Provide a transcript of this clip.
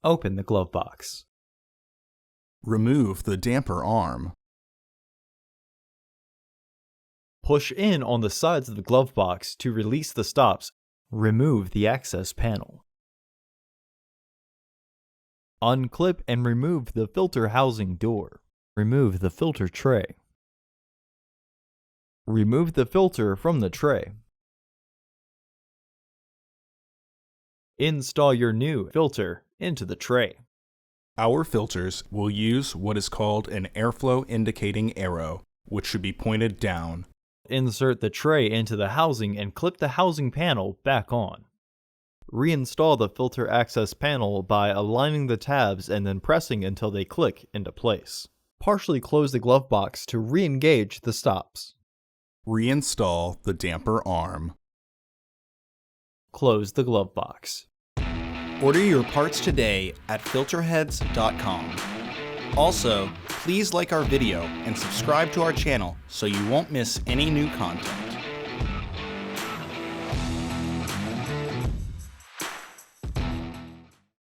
Open the glove box. Remove the damper arm. Push in on the sides of the glove box to release the stops. Remove the access panel. Unclip and remove the filter housing door. Remove the filter tray. Remove the filter from the tray. Install your new filter into the tray. Our filters will use what is called an airflow indicating arrow, which should be pointed down. Insert the tray into the housing and clip the housing panel back on. Reinstall the filter access panel by aligning the tabs and then pressing until they click into place. Partially close the glove box to re-engage the stops. Reinstall the damper arm. Close the glove box. Order your parts today at filterheads.com. Also, please like our video and subscribe to our channel so you won't miss any new content.